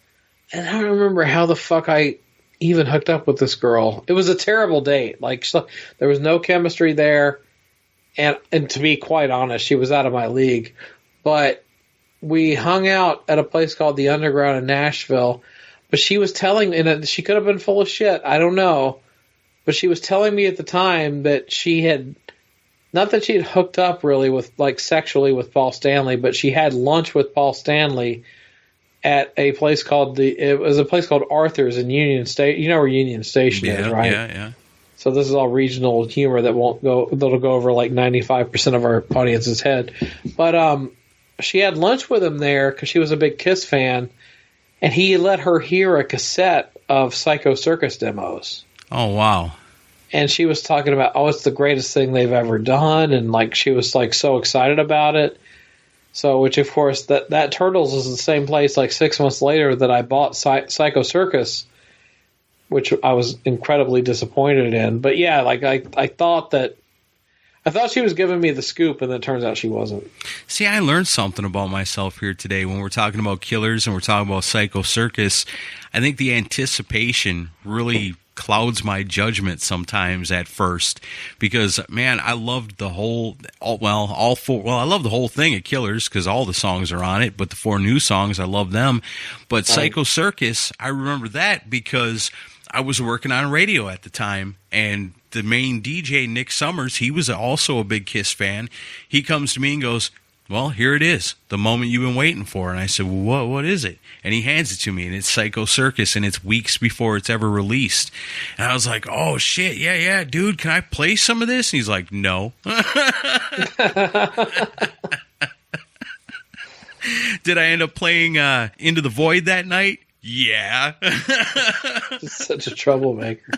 and I don't remember how the fuck I even hooked up with this girl. It was a terrible date. Like there was no chemistry there, and to be quite honest, she was out of my league. But we hung out at a place called the Underground in Nashville. But she was telling, and she could have been full of shit, I don't know. But she was telling me at the time that she had, not that she had hooked up really with, like, sexually with Paul Stanley, but she had lunch with Paul Stanley at a place called Arthur's in Union Station. You know where Union Station is, right? Yeah. So this is all that'll go over like 95% of our audience's head. But she had lunch with him there because she was a big Kiss fan. And he let her hear a cassette of Psycho Circus demos. Oh, wow. And she was talking about, it's the greatest thing they've ever done. And like she was like so excited about it. So, which of course, that Turtles is the same place like 6 months later that I bought Psycho Circus, which I was incredibly disappointed in. But yeah, like I thought she was giving me the scoop, and then it turns out she wasn't. See, I learned something about myself here today when we're talking about Killers and we're talking about Psycho Circus. I think the anticipation really clouds my judgment sometimes at first because, man, I loved the I love the whole thing at Killers because all the songs are on it, but the 4 new songs, I love them. But Psycho Circus, I remember that because I was working on radio at the time, and the main DJ, Nick Summers, he was also a big Kiss fan. He comes to me and goes, well, here it is, the moment you've been waiting for. And I said, well, what is it? And he hands it to me, and it's Psycho Circus, and it's weeks before it's ever released. And I was like, oh, shit, yeah, dude, can I play some of this? And he's like, no. Did I end up playing Into the Void that night? Yeah. Such a troublemaker.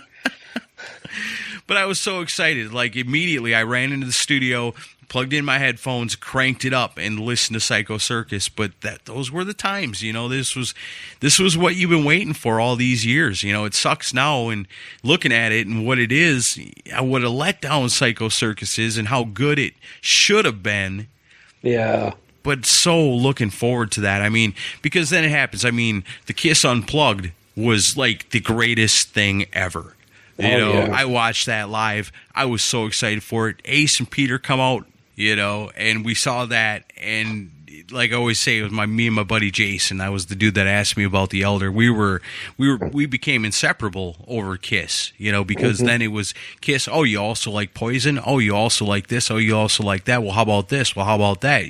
But I was so excited. Like, immediately I ran into the studio, plugged in my headphones, cranked it up, and listened to Psycho Circus. But those were the times, this was what you've been waiting for all these years. It sucks now, and looking at it and what it is, what a letdown Psycho Circus is and how good it should have been. Yeah. But so looking forward to that. I mean, because then it happens. I mean, the Kiss Unplugged was like the greatest thing ever. Yeah. I watched that live. I was so excited for it. Ace and Peter come out, and we saw that. And like I always say, it was me and my buddy Jason. That was the dude that asked me about the Elder. We became inseparable over Kiss, because then it was Kiss. Oh, you also like Poison? Oh, you also like this? Oh, you also like that? Well, how about this? Well, how about that?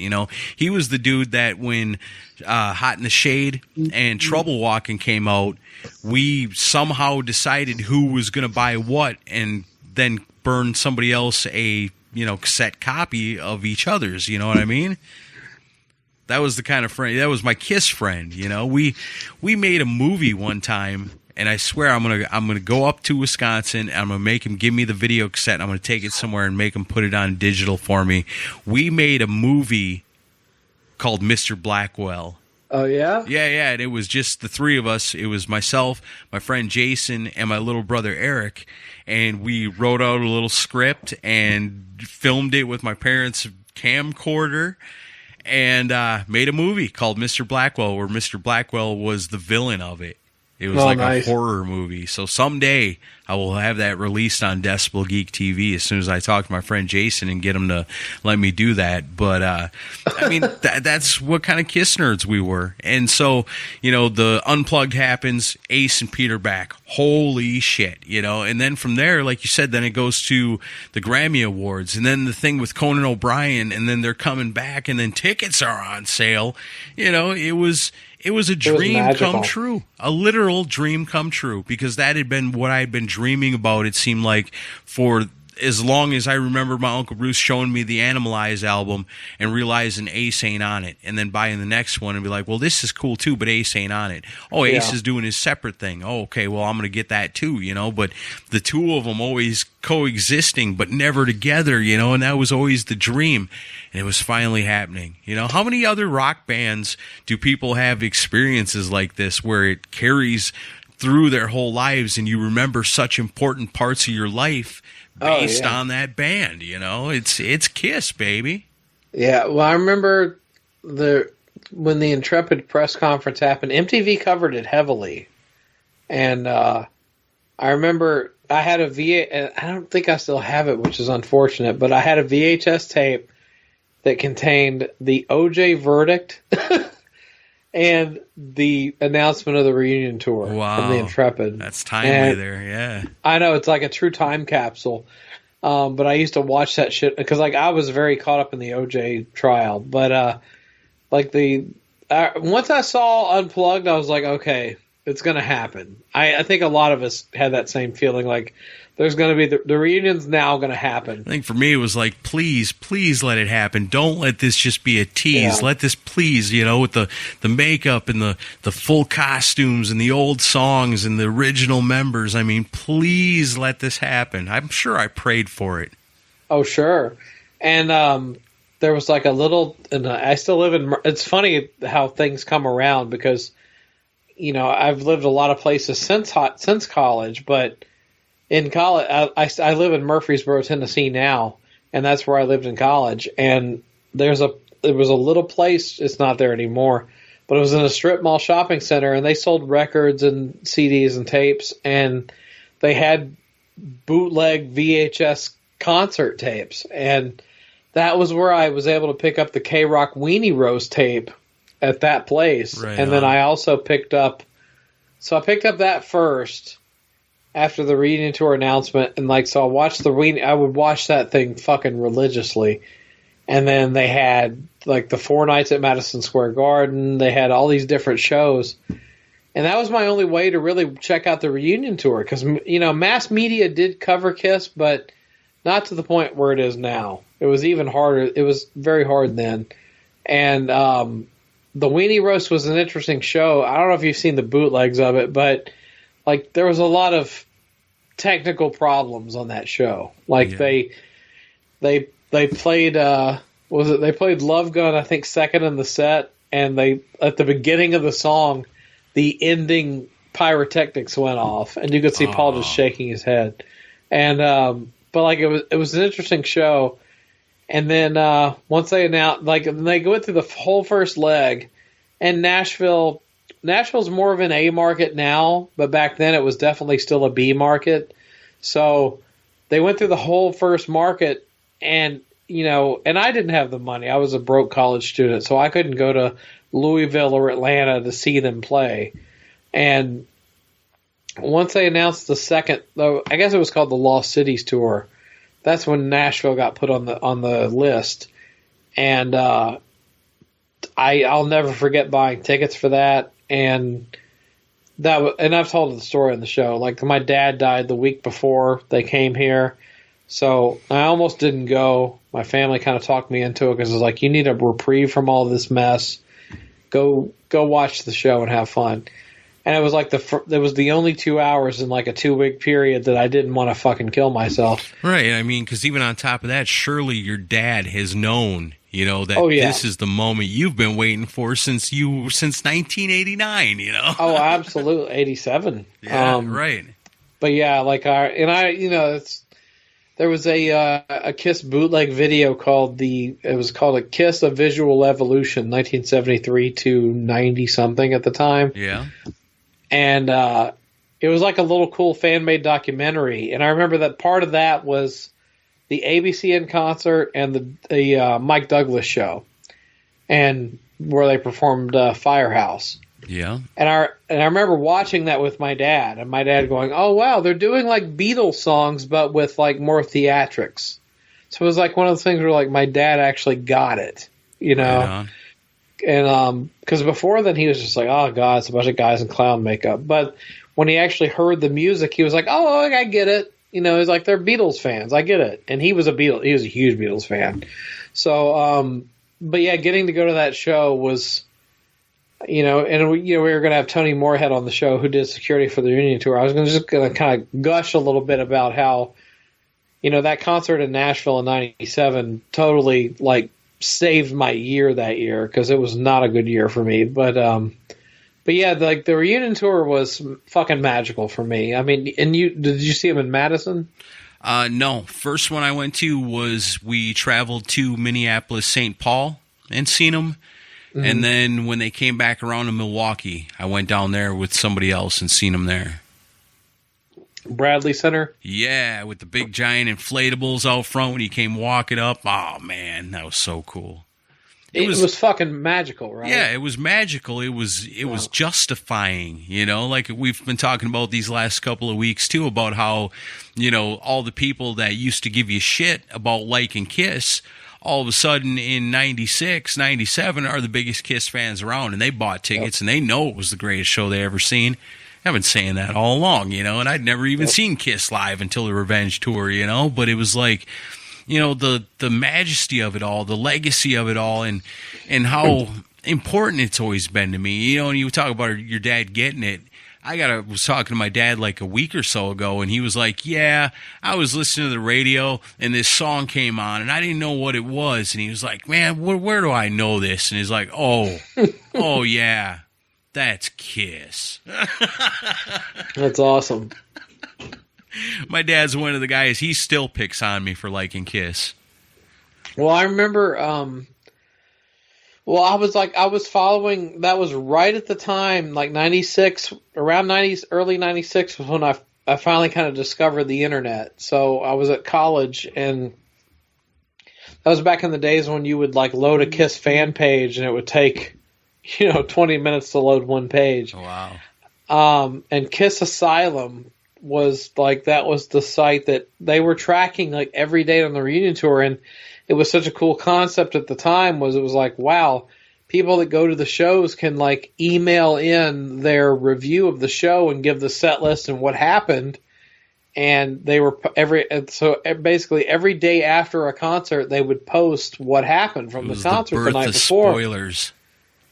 He was the dude that when Hot in the Shade and Trouble Walking came out, we somehow decided who was going to buy what and then burn somebody else a, cassette copy of each other's, you know what I mean? That was the kind of friend, that was my Kiss friend, We made a movie one time, and I swear I'm gonna go up to Wisconsin, and I'm gonna make him give me the video cassette, and I'm gonna take it somewhere and make him put it on digital for me. We made a movie called Mr. Blackwell. Oh, yeah? Yeah, and it was just the 3 of us. It was myself, my friend Jason, and my little brother Eric, and we wrote out a little script and filmed it with my parents' camcorder and made a movie called Mr. Blackwell, where Mr. Blackwell was the villain of it. It was nice. A horror movie. So someday I will have that released on Decibel Geek TV as soon as I talk to my friend Jason and get him to let me do that. But, I mean, that's what kind of Kiss nerds we were. And so, the Unplugged happens, Ace and Peter back. holy shit, and then from there, like you said, then it goes to the Grammy Awards, and then the thing with Conan O'Brien, and then they're coming back, and then tickets are on sale. It was a dream come true, a literal dream come true, because that had been what I had been dreaming about, it seemed like, for as long as I remember my Uncle Bruce showing me the Animalize album and realizing Ace ain't on it, and then buying the next one and be like, well, this is cool too, but Ace ain't on it. Oh, Ace is doing his separate thing. Oh, okay, well, I'm going to get that too, but the two of them always coexisting but never together, and that was always the dream, and it was finally happening. How many other rock bands do people have experiences like this where it carries through their whole lives and you remember such important parts of your life based on that band? It's Kiss, baby. Yeah, well, I remember when the Intrepid press conference happened, MTV covered it heavily, and I remember I had and I don't think I still have it, which is unfortunate, but I had a VHS tape that contained the OJ verdict and the announcement of the reunion tour from the Intrepid. That's timely there, yeah. I know, it's like a true time capsule. But I used to watch that shit because, I was very caught up in the OJ trial. But, once I saw Unplugged, I was like, okay, it's going to happen. I think a lot of us had that same feeling, like, there's going to be the reunion's now going to happen. I think for me it was like, please let it happen. Don't let this just be a tease. Let this please, with the makeup and the full costumes and the old songs and the original members. I mean, please let this happen. I'm sure I prayed for it. Oh, sure. And there was like a little, and I still live in, it's funny how things come around because, I've lived a lot of places since college, but in college, I live in Murfreesboro, Tennessee now, and that's where I lived in college. And there was a little place, it's not there anymore, but it was in a strip mall shopping center, and they sold records and CDs and tapes, and they had bootleg VHS concert tapes. And that was where I was able to pick up the K-Rock Weenie Roast tape at that place. Right, and then I also picked up that first after the reunion tour announcement, and so I watched I would watch that thing fucking religiously. And then they had the 4 nights at Madison Square Garden. They had all these different shows. And that was my only way to really check out the reunion tour because, mass media did cover Kiss, but not to the point where it is now. It was even harder. It was very hard then. And the Weenie Roast was an interesting show. I don't know if you've seen the bootlegs of it, but there was a lot of technical problems on that show. They played they played Love Gun, I think, second in the set, and they at the beginning of the song, the ending pyrotechnics went off, and you could see Paul just shaking his head. And but it was an interesting show. And then once they announced, they went through the whole first leg, and Nashville's more of an A market now, but back then it was definitely still a B market. So they went through the whole first market, and and I didn't have the money. I was a broke college student, so I couldn't go to Louisville or Atlanta to see them play. And once they announced the second, though, I guess it was called the Lost Cities Tour. That's when Nashville got put on the list, and I'll never forget buying tickets for that. And and I've told the story on the show. My dad died the week before they came here, so I almost didn't go. My family kind of talked me into it because it was like, you need a reprieve from all this mess. Go watch the show and have fun. And it was it was the only 2 hours in a 2-week period that I didn't want to fucking kill myself. Right. I mean, because even on top of that, surely your dad has known, that this is the moment you've been waiting for since 1989, Oh, absolutely. 87. Yeah, right. But yeah, there was a Kiss bootleg video called a Kiss: A Visual Evolution, 1973 to 90 something at the time. Yeah. And it was a little cool fan-made documentary. And I remember that part of that was the ABC in concert and the Mike Douglas show, and where they performed Firehouse. Yeah. And I remember watching that with my dad, and my dad going, "Oh wow, they're doing like Beatles songs, but with like more theatrics." So it was like one of those things where like my dad actually got it, you know. Right on. And because before then he was just like, "Oh god, it's a bunch of guys in clown makeup." But when he actually heard the music, he was like, "Oh, I get it." You know, he's like, "They're Beatles fans. I get it." And he was a huge Beatles fan. So, but yeah, getting to go to that show was, you know, and we were going to have Tony Moorhead on the show, who did security for the reunion tour. I was just going to kind of gush a little bit about how, you know, that concert in Nashville in '97 totally like saved my year that year, because it was not a good year for me. But yeah, like the reunion tour was fucking magical for me. I mean, and did you see him in Madison? No. First one I went to was we traveled to Minneapolis, St. Paul, and seen them. Mm-hmm. And then when they came back around to Milwaukee, I went down there with somebody else and seen them there. Bradley Center? Yeah, with the big giant inflatables out front when he came walking up. Oh, man, that was so cool. It was fucking magical, right? Yeah, it was magical. It was justifying, you know, like we've been talking about these last couple of weeks too, about how, you know, all the people that used to give you shit about liking Kiss, all of a sudden in 96, 97 are the biggest Kiss fans around, and they bought tickets and they know it was the greatest show they ever seen. I've been saying that all along, you know, and I'd never even seen Kiss live until the Revenge tour, you know, but it was like, you know, the majesty of it all, the legacy of it all, and how important it's always been to me. You know, and you talk about your dad getting it. I was talking to my dad like a week or so ago, and he was like, "Yeah, I was listening to the radio, and this song came on, and I didn't know what it was." And he was like, "Man, where do I know this?" And he's like, "Oh, oh yeah, that's Kiss." That's awesome. My dad's one of the guys, he still picks on me for liking Kiss. Well, I remember, I was following, that was right at the time, like 96, around 90s, early 96 was when I finally kind of discovered the internet. So I was at college, and that was back in the days when you would like load a Kiss fan page and it would take, 20 minutes to load one page. Wow. And Kiss Asylum was like, that was the site that they were tracking like every day on the reunion tour. And it was such a cool concept at the time, it was like, wow, people that go to the shows can like email in their review of the show and give the set list and what happened. And they were basically every day after a concert, they would post what happened from the concert the night before. Spoilers.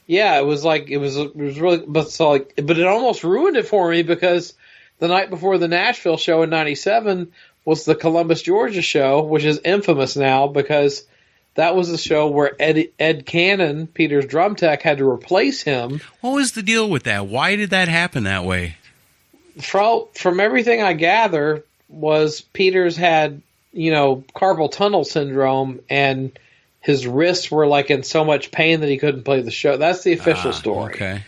Yeah, it was really, but it almost ruined it for me, because the night before the Nashville show in '97 was the Columbus, Georgia show, which is infamous now because that was the show where Ed Cannon, Peter's drum tech, had to replace him. What was the deal with that? Why did that happen that way? From everything I gather, was Peters had, carpal tunnel syndrome, and his wrists were like in so much pain that he couldn't play the show. That's the official story. Okay.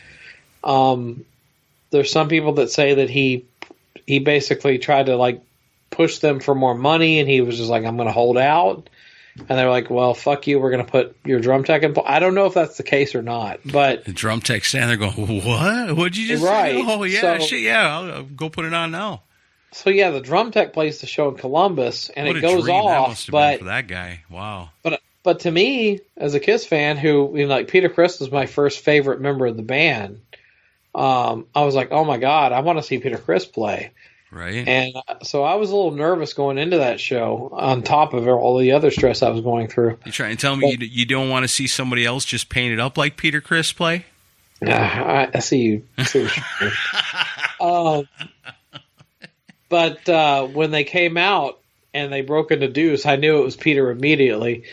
There's some people that say that he basically tried to like push them for more money, and he was just like, "I'm going to hold out." And they were like, "Well, fuck you. We're going to put your drum tech in." I don't know if that's the case or not, but the drum tech standing there going, "What? What'd you just say?" Oh yeah, shit, yeah. I'll go put it on now. So yeah, the drum tech plays the show in Columbus, and what it goes dream off. That must have been for that guy, wow. But to me, as a Kiss fan, who like Peter Criss was my first favorite member of the band, I was like, "Oh my god, I want to see Peter Criss play." Right. And so I was a little nervous going into that show, on top of all the other stress I was going through. You trying to tell me you don't want to see somebody else just painted up like Peter Criss play? I see you. But when they came out and they broke into Deuce, I knew it was Peter immediately.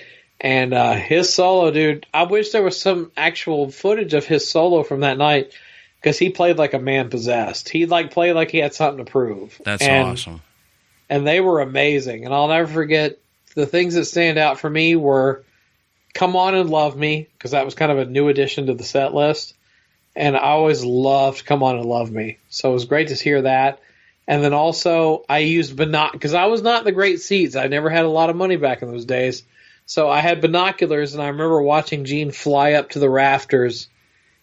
And his solo, dude, I wish there was some actual footage of his solo from that night, because he played like a man possessed. He played like he had something to prove. That's awesome. And they were amazing. And I'll never forget, the things that stand out for me were Come On and Love Me, because that was kind of a new addition to the set list. And I always loved Come On and Love Me. So it was great to hear that. And then also I used because I was not in the great seats. I never had a lot of money back in those days. So I had binoculars, and I remember watching Gene fly up to the rafters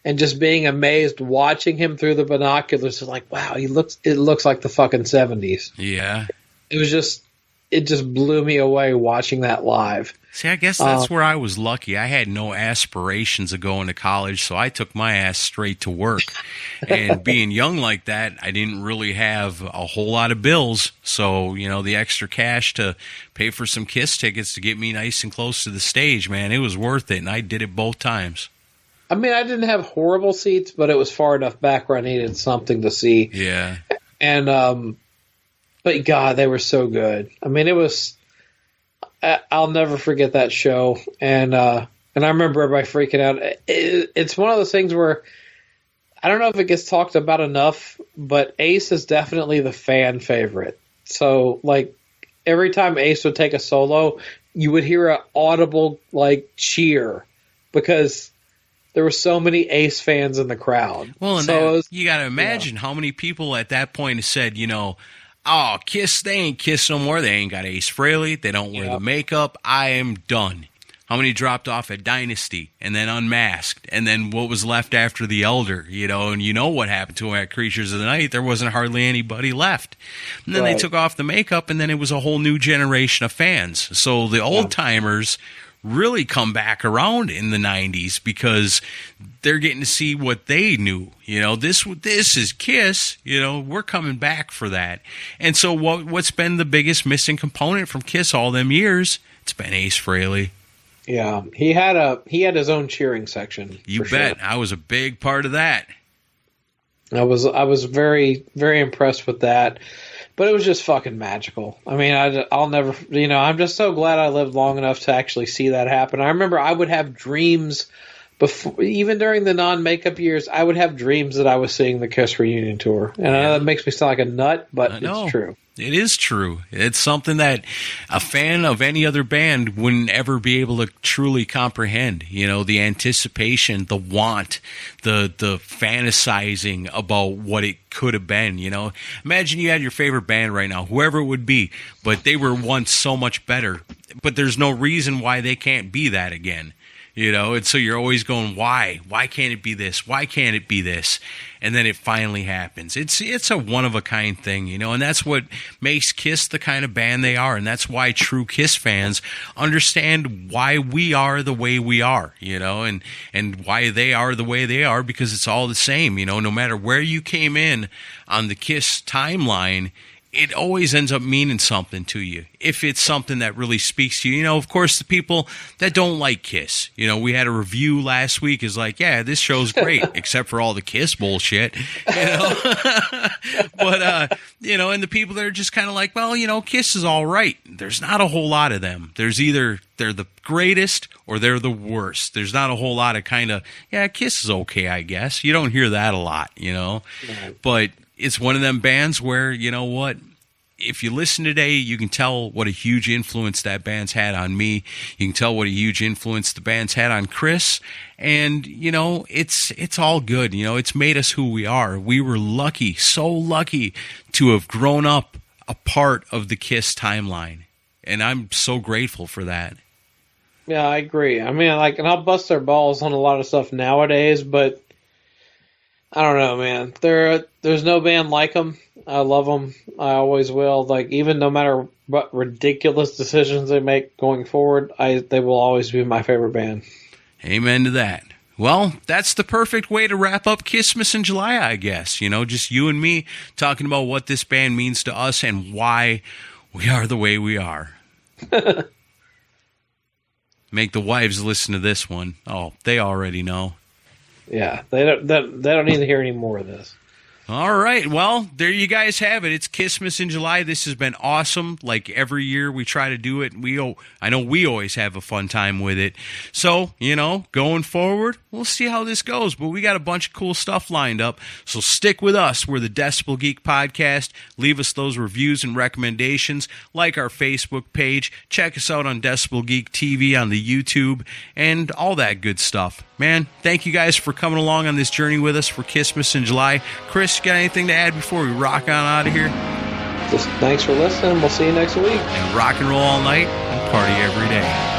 and just being amazed watching him through the binoculars. Is like, wow, it looks like the fucking 70s. Yeah. It just blew me away watching that live. See, I guess that's where I was lucky. I had no aspirations of going to college, so I took my ass straight to work. And being young like that, I didn't really have a whole lot of bills. So, the extra cash to pay for some KISS tickets to get me nice and close to the stage, man, it was worth it. And I did it both times. I mean, I didn't have horrible seats, but it was far enough back where I needed something to see. Yeah. And, but God, they were so good. I mean, I'll never forget that show. And I remember everybody freaking out. It's one of those things where I don't know if it gets talked about enough, but Ace is definitely the fan favorite. So, like, every time Ace would take a solo, you would hear an audible, like, cheer because there were so many Ace fans in the crowd. Well, and you got to imagine how many people at that point said, oh, KISS, they ain't KISS no more. They ain't got Ace Frehley. They don't wear the makeup. I am done. How many dropped off at Dynasty and then Unmasked? And then what was left after The Elder? And what happened to him at Creatures of the Night. There wasn't hardly anybody left. And then they took off the makeup, and then it was a whole new generation of fans. So the old-timers really come back around in the 90s because they're getting to see what they knew. This is KISS. We're coming back for that. And so what's been the biggest missing component from KISS all them years? It's been Ace Frehley. Yeah, he had his own cheering section. You bet. Sure. I was a big part of that. I was very, very impressed with that. But it was just fucking magical. I mean, I'll never, I'm just so glad I lived long enough to actually see that happen. I remember I would have dreams before, even during the non-makeup years, I would have dreams that I was seeing the KISS reunion tour. And that makes me sound like a nut, but it's true. It is true. It's something that a fan of any other band wouldn't ever be able to truly comprehend. The anticipation, the want, the fantasizing about what it could have been. Imagine you had your favorite band right now, whoever it would be, but they were once so much better. But there's no reason why they can't be that again. And so you're always going, why? Why can't it be this? Why can't it be this? And then it finally happens. It's a one-of-a-kind thing, and that's what makes KISS the kind of band they are, and that's why true KISS fans understand why we are the way we are, and why they are the way they are, because it's all the same, no matter where you came in on the KISS timeline, it always ends up meaning something to you if it's something that really speaks to you. Of course, the people that don't like KISS, we had a review last week is like, yeah, this show's great, except for all the KISS bullshit, But, and the people that are just kind of like, well, KISS is all right. There's not a whole lot of them. There's either they're the greatest or they're the worst. There's not a whole lot of kind of, yeah, KISS is okay, I guess. You don't hear that a lot, But it's one of them bands where, if you listen today, you can tell what a huge influence that band's had on me. You can tell what a huge influence the band's had on Chris. And, it's all good. It's made us who we are. We were lucky, so lucky to have grown up a part of the KISS timeline. And I'm so grateful for that. Yeah, I agree. I mean, and I'll bust their balls on a lot of stuff nowadays, but I don't know, man. There's no band like them. I love them. I always will. Even no matter what ridiculous decisions they make going forward, they will always be my favorite band. Amen to that. Well, that's the perfect way to wrap up KISSmas in July, I guess. Just you and me talking about what this band means to us and why we are the way we are. Make the wives listen to this one. Oh, they already know. Yeah, they don't need to hear any more of this. All right, well, there you guys have it. It's KISSmas in July. This has been awesome. Like every year we try to do it. I know we always have a fun time with it. So, going forward, we'll see how this goes. But we got a bunch of cool stuff lined up. So stick with us. We're the Decibel Geek Podcast. Leave us those reviews and recommendations. Like our Facebook page. Check us out on Decibel Geek TV on the YouTube and all that good stuff. Man, thank you guys for coming along on this journey with us for KISSmas in July. Chris, you got anything to add before we rock on out of here? Just thanks for listening. We'll see you next week. And rock and roll all night and party every day.